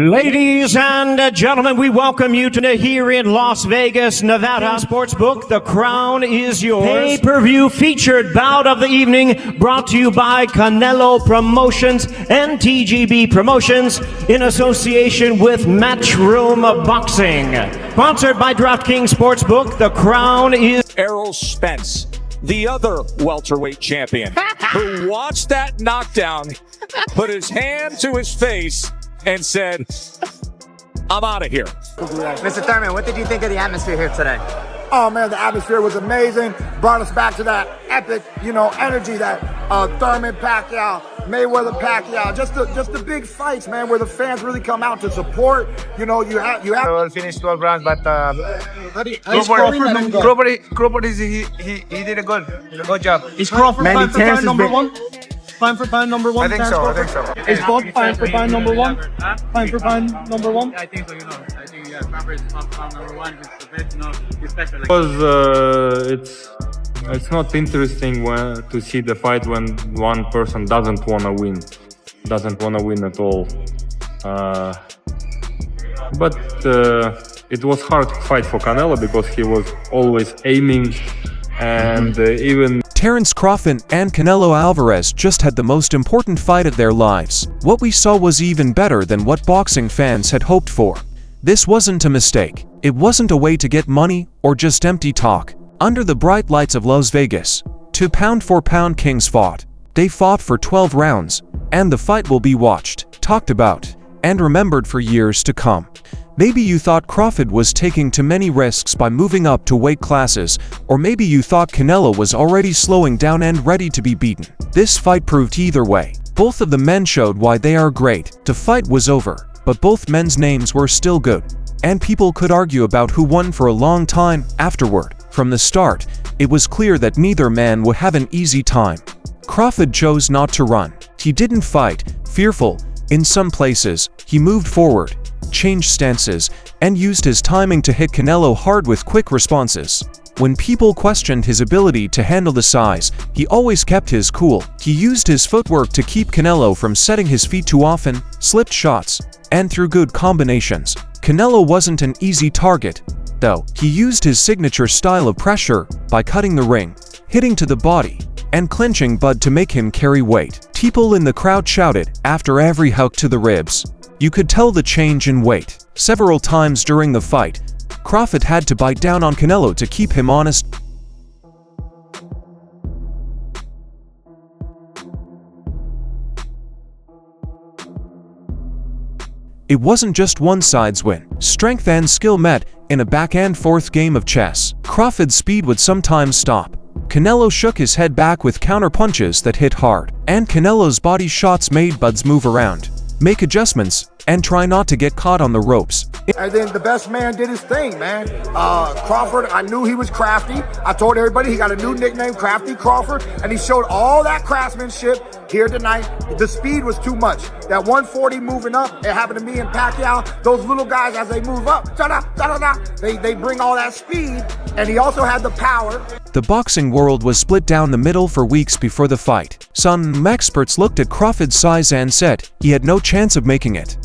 Ladies and gentlemen, we welcome you to here in Las Vegas, Nevada. Sportsbook, the crown is yours. Pay-per-view featured bout of the evening brought to you by Canelo Promotions and TGB Promotions in association with Matchroom Boxing. Sponsored by DraftKings Sportsbook, the crown is... Errol Spence, the other welterweight champion, who watched that knockdown, put his hand to his face, and said, I'm out of here. Mr. Thurman, what did you think of the atmosphere here today? Oh man, the atmosphere was amazing. Brought us back to that epic, energy that Thurman, Pacquiao, Mayweather, Pacquiao, just the big fights, man, where the fans really come out to support. You have. We'll finish 12 rounds, but Crawford he did a good job. Is Crawford pound for pound number one? Pound for pound number one? I think so. Is Bob pound for pound number one? Pound for pound number one? I think so, I think, Crawford is pound number one. It's the best, especially. Because it's not interesting to see the fight when one person doesn't want to win at all. But it was hard fight for Canelo because he was always aiming, and even Terence Crawford and Canelo Alvarez just had the most important fight of their lives. What we saw was even better than what boxing fans had hoped for. This wasn't a mistake. It wasn't a way to get money or just empty talk. Under the bright lights of Las Vegas, two pound-for-pound kings fought. They fought for 12 rounds, and the fight will be watched, talked about, and remembered for years to come. Maybe you thought Crawford was taking too many risks by moving up to weight classes, or maybe you thought Canelo was already slowing down and ready to be beaten. This fight proved either way. Both of the men showed why they are great. The fight was over, but both men's names were still good, and people could argue about who won for a long time afterward. From the start, it was clear that neither man would have an easy time. Crawford chose not to run. He didn't fight, fearful. In some places, he moved forward, changed stances, and used his timing to hit Canelo hard with quick responses. When people questioned his ability to handle the size, he always kept his cool. He used his footwork to keep Canelo from setting his feet too often, slipped shots, and threw good combinations. Canelo wasn't an easy target, though. He used his signature style of pressure by cutting the ring, hitting to the body, and clinching Bud to make him carry weight. People in the crowd shouted after every hook to the ribs. You could tell the change in weight. Several times during the fight, Crawford had to bite down on Canelo to keep him honest. It wasn't just one side's win. Strength and skill met in a back-and-forth game of chess. Crawford's speed would sometimes stop. Canelo shook his head back with counter-punches that hit hard, and Canelo's body shots made Bud's move around, make adjustments, and try not to get caught on the ropes. And then the best man did his thing, man. Crawford, I knew he was crafty. I told everybody he got a new nickname, Crafty Crawford, and he showed all that craftsmanship here tonight. The speed was too much. That 140 moving up, it happened to me and Pacquiao. Those little guys, as they move up, they bring all that speed, and he also had the power. The boxing world was split down the middle for weeks before the fight. Some experts looked at Crawford's size and said he had no chance of making it.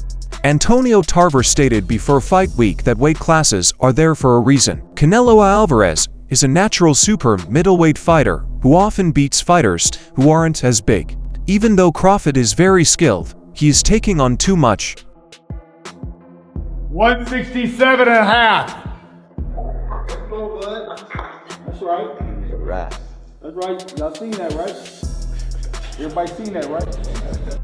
Antonio Tarver stated before fight week that weight classes are there for a reason. Canelo Alvarez is a natural super middleweight fighter who often beats fighters who aren't as big. Even though Crawford is very skilled, he is taking on too much. 167 and a half. That's right. That's right. Y'all seen that, right? Everybody seen that, right?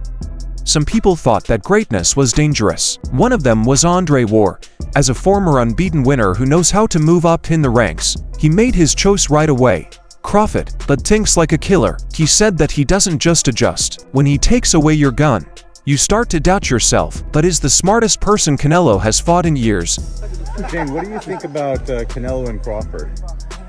Some people thought that greatness was dangerous. One of them was Andre Ward. As a former unbeaten winner who knows how to move up in the ranks, he made his choice right away. Crawford, but thinks like a killer. He said that he doesn't just adjust. When he takes away your gun, you start to doubt yourself, but is the smartest person Canelo has fought in years. Jane, what do you think about Canelo and Crawford?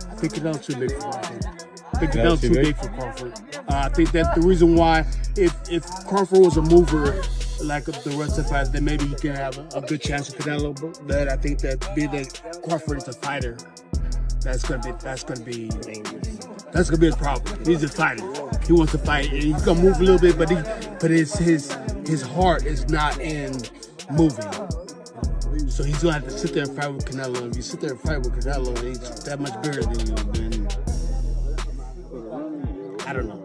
I think Canelo's too big for Crawford. I think Canelo's too big for Crawford. I think that's the reason why if Crawford was a mover like the rest of the fight, then maybe you can have a good chance with Canelo. But I think that being that Crawford is a fighter, that's gonna be his problem. He's a fighter. He wants to fight, and he's gonna move a little bit, but his heart is not in moving. So he's gonna have to sit there and fight with Canelo. If you sit there and fight with Canelo, and he's that much bigger than you, then I don't know.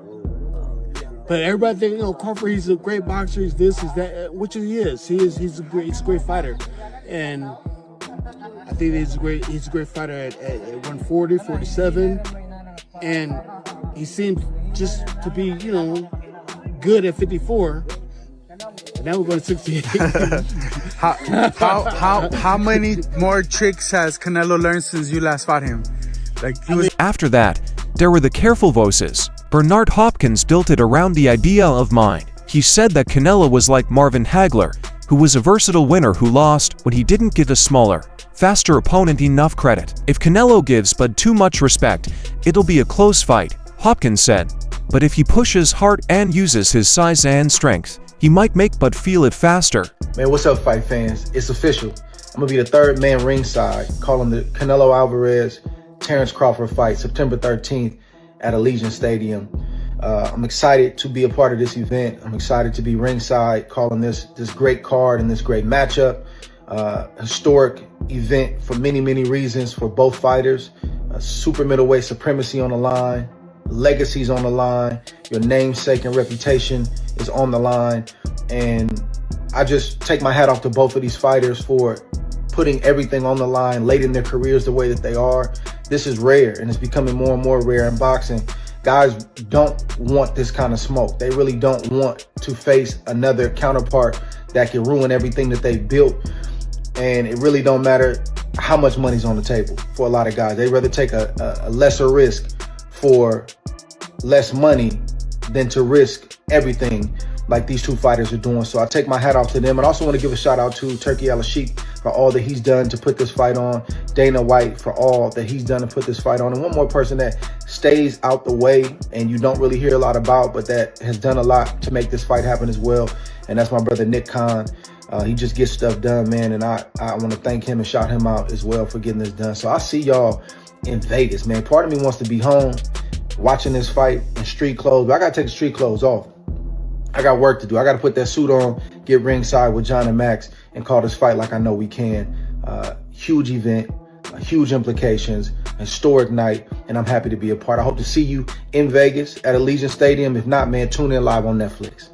But everybody think, Crawford, he's a great boxer, he's this, he's that, which he is. He's a great fighter. And I think he's a great fighter at 140, 47. And he seems just to be, good at 54. And now we're going to 68. How many more tricks has Canelo learned since you last fought him? After that, there were the careful voices. Bernard Hopkins built it around the idea of mind. He said that Canelo was like Marvin Hagler, who was a versatile winner who lost when he didn't give a smaller, faster opponent enough credit. If Canelo gives Bud too much respect, it'll be a close fight, Hopkins said. But if he pushes hard and uses his size and strength, he might make Bud feel it faster. Man, what's up, fight fans? It's official. I'm gonna be the third man ringside, calling the Canelo Alvarez Terence Crawford fight September 13th at Allegiant Stadium. I'm excited to be a part of this event. I'm excited to be ringside, calling this great card and this great matchup. Historic event for many, many reasons for both fighters. Super middleweight supremacy on the line, legacies on the line, your namesake and reputation is on the line. And I just take my hat off to both of these fighters for putting everything on the line late in their careers the way that they are. This is rare, and it's becoming more and more rare in boxing. Guys don't want this kind of smoke. They really don't want to face another counterpart that can ruin everything that they built. And it really don't matter how much money's on the table for a lot of guys. They'd rather take a lesser risk for less money than to risk everything like these two fighters are doing. So I take my hat off to them. And I also want to give a shout out to Turki Al-Sheikh for all that he's done to put this fight on. Dana White for all that he's done to put this fight on. And one more person that stays out the way and you don't really hear a lot about, but that has done a lot to make this fight happen as well. And that's my brother, Nick Khan. He just gets stuff done, man. And I want to thank him and shout him out as well for getting this done. So I'll see y'all in Vegas, man. Part of me wants to be home watching this fight in street clothes, but I got to take the street clothes off. I got work to do. I got to put that suit on, get ringside with John and Max, and call this fight like I know we can. Huge event, huge implications, historic night, and I'm happy to be a part. I hope to see you in Vegas at Allegiant Stadium. If not, man, tune in live on Netflix.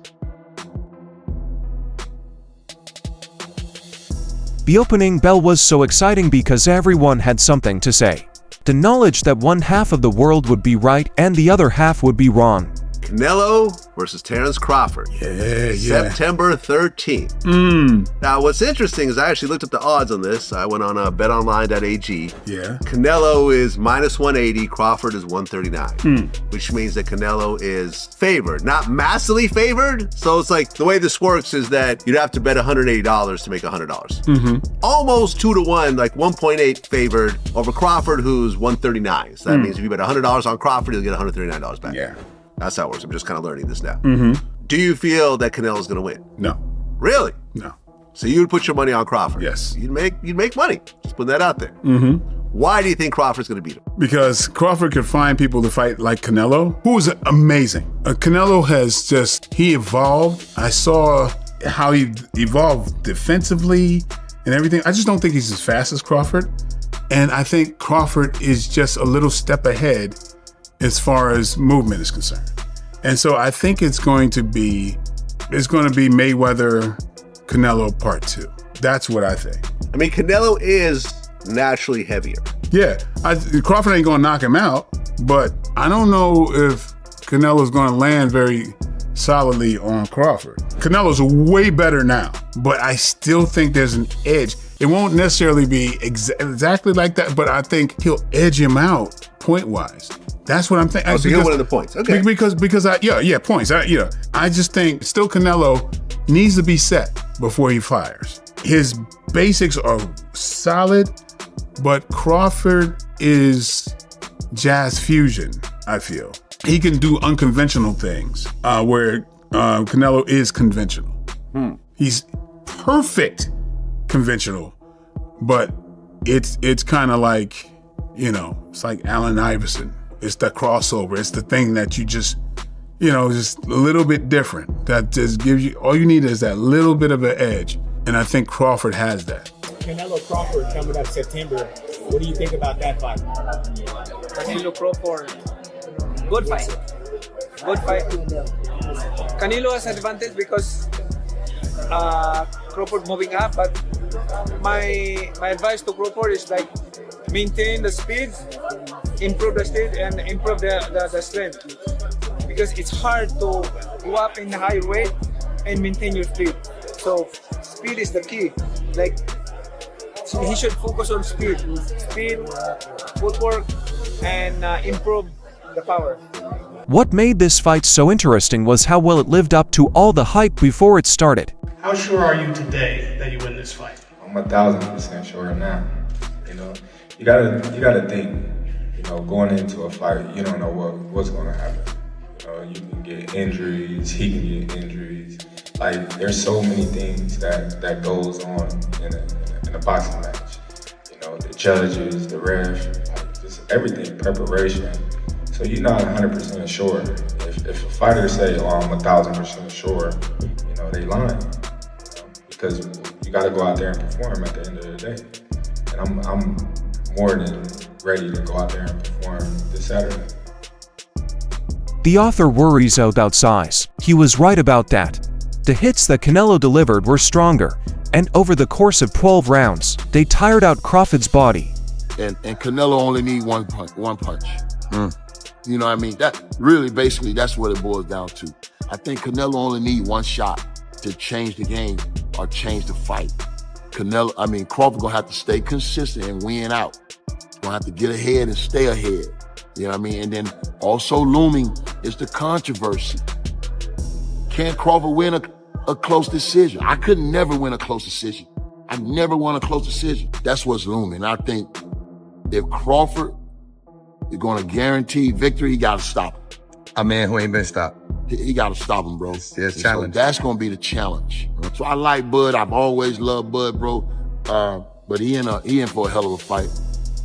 The opening bell was so exciting because everyone had something to say. The knowledge that one half of the world would be right and the other half would be wrong. Canelo versus Terence Crawford. Yeah. September 13th. Now, what's interesting is I actually looked up the odds on this. I went on betonline.ag. Yeah. Canelo is minus 180. Crawford is 139, which means that Canelo is favored. Not massively favored. So it's like the way this works is that you'd have to bet $180 to make $100. Almost 2-1, like 1.8 favored over Crawford, who's 139. So that means if you bet $100 on Crawford, you'll get $139 back. Yeah. That's how it works. I'm just kind of learning this now. Do you feel that Canelo's going to win? No. Really? No. So you would put your money on Crawford? Yes. You'd make money. Just put that out there. Why do you think Crawford's going to beat him? Because Crawford could find people to fight like Canelo, who is amazing. Canelo has he evolved. I saw how he evolved defensively and everything. I just don't think he's as fast as Crawford. And I think Crawford is just a little step ahead as far as movement is concerned. And so I think it's going to be Mayweather Canelo part 2. That's what I think. I mean, Canelo is naturally heavier. Yeah, Crawford ain't gonna knock him out, but I don't know if Canelo's gonna land very solidly on Crawford. Canelo's way better now, but I still think there's an edge. It won't necessarily be exactly like that, but I think he'll edge him out point-wise. That's what I'm thinking. So he'll win the points. Okay. Because points. I just think still Canelo needs to be set before he fires. His basics are solid, but Crawford is jazz fusion, I feel. He can do unconventional things where Canelo is conventional. He's perfect conventional, but it's kind of like, it's like Allen Iverson. It's the crossover. It's the thing that you just a little bit different. That just gives you, all you need is that little bit of an edge. and I think Crawford has that. Canelo Crawford coming up September. What do you think about that fight? Canelo Crawford, good fight. Good fight. Canelo has advantage because Crawford moving up, but my advice to Crawford is like maintain the speed, improve the speed, and improve the strength. Because it's hard to go up in high weight and maintain your speed. So speed is the key. Like he should focus on speed, footwork, and improve the power. What made this fight so interesting was how well it lived up to all the hype before it started. How sure are you today that you win this fight? I'm 1,000% sure now. You know, you gotta think. You know, going into a fight, you don't know what's gonna happen. You know, you can get injuries. He can get injuries. Like there's so many things that goes on in a boxing match. You know, the judges, the ref, like just everything, preparation. So you're not 100% sure. If a fighter say, "Oh, I'm 1,000% sure," you know, they lying. You know, because you got to go out there and perform at the end of the day. And I'm more than ready to go out there and perform this Saturday. The author worries about size. He was right about that. The hits that Canelo delivered were stronger, and over the course of 12 rounds, they tired out Crawford's body. And Canelo only need one punch. You know what I mean? That really, basically, that's what it boils down to. I think Canelo only need one shot to change the game or change the fight. Crawford gonna have to stay consistent and win out. Gonna have to get ahead and stay ahead. You know what I mean? And then also looming is the controversy. Can Crawford win a close decision? I could never win a close decision. I never won a close decision. That's what's looming. I think if Crawford is going to guarantee victory, he got to stop him. A man who ain't been stopped. He got to stop him, bro. It's a challenge. So that's going to be the challenge. So I like Bud. I've always loved Bud, bro. But he in for a hell of a fight.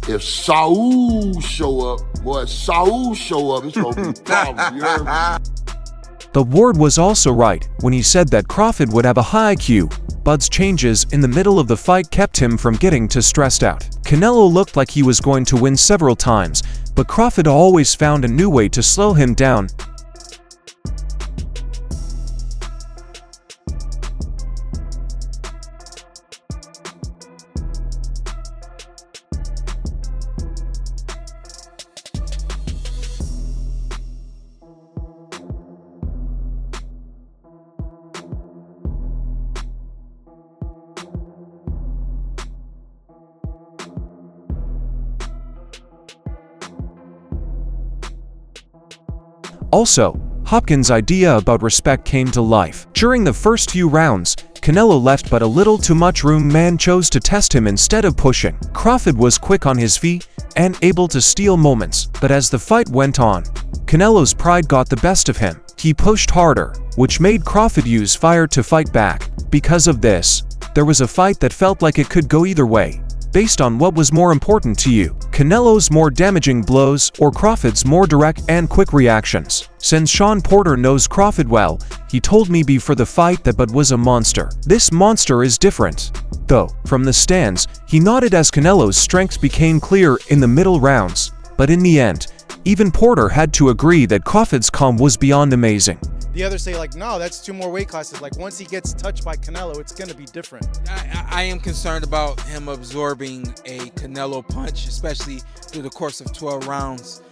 If Saul show up, it's going to be problems. You heard me? The Ward was also right when he said that Crawford would have a high IQ. Bud's changes in the middle of the fight kept him from getting too stressed out. Canelo looked like he was going to win several times, but Crawford always found a new way to slow him down. Also, Hopkins' idea about respect came to life. During the first few rounds, Canelo left but a little too much room. Man chose to test him instead of pushing. Crawford was quick on his feet and able to steal moments, but as the fight went on, Canelo's pride got the best of him. He pushed harder, which made Crawford use fire to fight back. Because of this, there was a fight that felt like it could go either way, based on what was more important to you, Canelo's more damaging blows or Crawford's more direct and quick reactions. Since Sean Porter knows Crawford well, he told me before the fight that Bud was a monster. This monster is different, though. From the stands, he nodded as Canelo's strengths became clear in the middle rounds. But in the end, even Porter had to agree that Crawford's calm was beyond amazing. The others say like, no, that's 2 more weight classes. Like once he gets touched by Canelo, it's going to be different. I am concerned about him absorbing a Canelo punch, especially through the course of 12 rounds.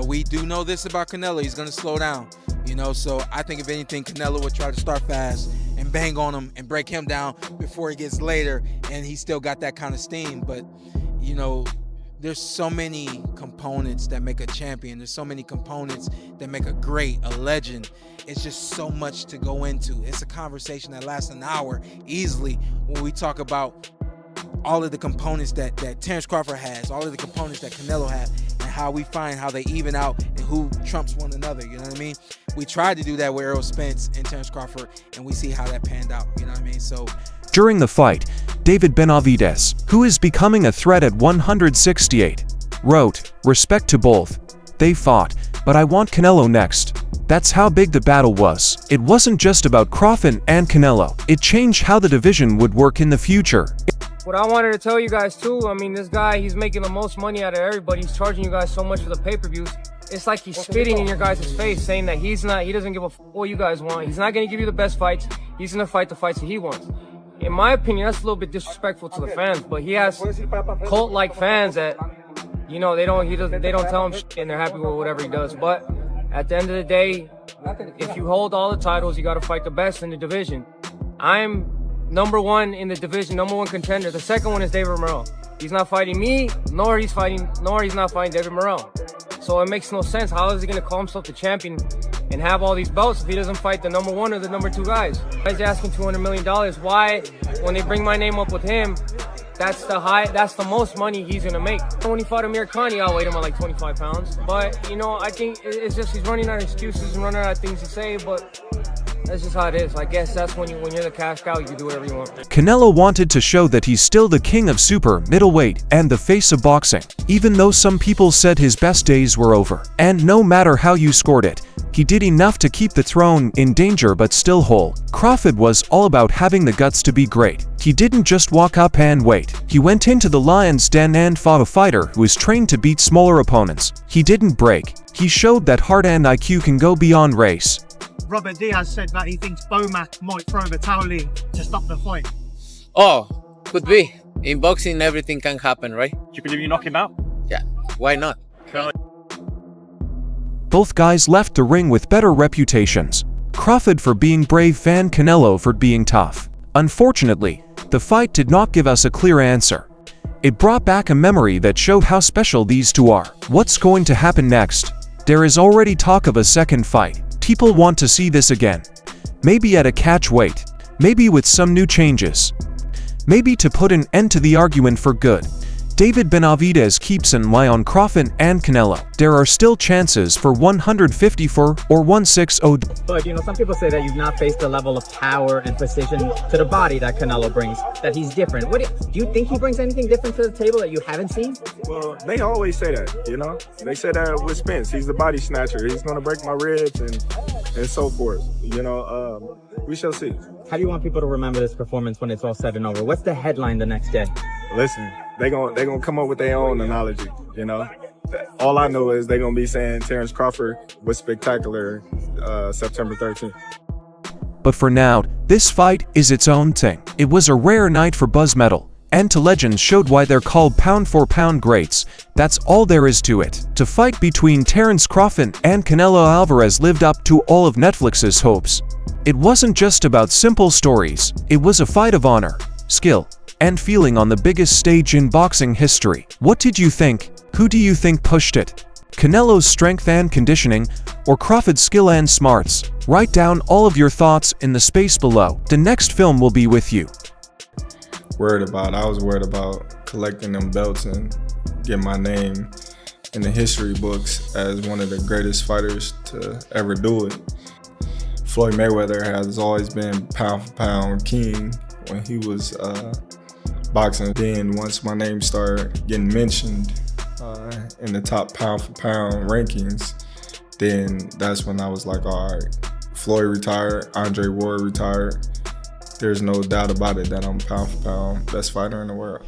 We do know this about Canelo. He's going to slow down, you know, so I think if anything, Canelo would try to start fast and bang on him and break him down before he gets later, and he still got that kind of steam. But, you know, there's so many components that make a champion. There's so many components that make a great, a legend. It's just so much to go into. It's a conversation that lasts an hour easily when we talk about all of the components that Terence Crawford has, all of the components that Canelo has, and how we find how they even out and who trumps one another, you know what I mean? We tried to do that with Errol Spence and Terence Crawford, and we see how that panned out, you know what I mean? So during the fight, David Benavidez, who is becoming a threat at 168, wrote, "Respect to both. They fought, but I want Canelo next. That's how big the battle was. It wasn't just about Crawford and Canelo. It changed how the division would work in the future. What I wanted to tell you guys too, I mean, this guy, he's making the most money out of everybody. He's charging you guys so much for the pay-per-views. It's like he's spitting in your guys' face, saying that he doesn't give a f what you guys want. He's not going to give you the best fights. He's going to fight the fights that he wants. In my opinion, that's a little bit disrespectful to the fans, but he has cult-like fans that, you know, they don't tell him shit and they're happy with whatever he does. But at the end of the day, if you hold all the titles, you got to fight the best in the division. I'm #1 in the division, #1 contender. The second one is David Morrell. He's not fighting me, nor he's not fighting David Morrell. So it makes no sense. How is he gonna call himself the champion and have all these belts if he doesn't fight the #1 or the #2 guys? He's asking $200 million. Why, when they bring my name up with him, that's the most money he's gonna make. When he fought Amir Khan, he outweighed him at like 25 pounds. But, you know, I think it's just he's running out of excuses and running out of things to say, but that's just how it is. I guess that's when you're the cash cow, you can do whatever you want. Canelo wanted to show that he's still the king of super middleweight and the face of boxing, even though some people said his best days were over. And no matter how you scored it, he did enough to keep the throne in danger but still whole. Crawford was all about having the guts to be great. He didn't just walk up and wait. He went into the lion's den and fought a fighter who is trained to beat smaller opponents. He didn't break. He showed that heart and IQ can go beyond race. Robert Diaz said that he thinks Bomac might throw the towel in to stop the fight. Oh, could be. In boxing, everything can happen, right? Do you believe you knock him out? Yeah, why not? Both guys left the ring with better reputations. Crawford for being brave and Canelo for being tough. Unfortunately, the fight did not give us a clear answer. It brought back a memory that showed how special these two are. What's going to happen next? There is already talk of a second fight. People want to see this again. Maybe at a catch weight. Maybe with some new changes. Maybe to put an end to the argument for good. David Benavidez keeps an eye on Crawford and Canelo. There are still chances for 154 or 160. But, you know, some people say that you've not faced the level of power and precision to the body that Canelo brings, that he's different. Do you think he brings anything different to the table that you haven't seen? Well, they always say that, you know? They say that with Spence. He's the body snatcher. He's going to break my ribs and so forth. You know, we shall see. How do you want people to remember this performance when it's all said and over? What's the headline the next day? Listen, they gonna come up with their own analogy, you know? All I know is they're going to be saying Terence Crawford was spectacular September 13th. But for now, this fight is its own thing. It was a rare night for Buzz Metal, and to legends showed why they're called pound-for-pound greats. That's all there is to it. The fight between Terence Crawford and Canelo Alvarez lived up to all of Netflix's hopes. It wasn't just about simple stories. It was a fight of honor, skill, and feeling on the biggest stage in boxing history. What did you think? Who do you think pushed it? Canelo's strength and conditioning, or Crawford's skill and smarts? Write down all of your thoughts in the space below. The next film will be with you. I was worried about collecting them belts and getting my name in the history books as one of the greatest fighters to ever do it. Floyd Mayweather has always been pound for pound king when he was boxing. Then once my name started getting mentioned in the top pound for pound rankings, then that's when I was like, all right, Floyd retired, Andre Ward retired. There's no doubt about it that I'm pound for pound best fighter in the world.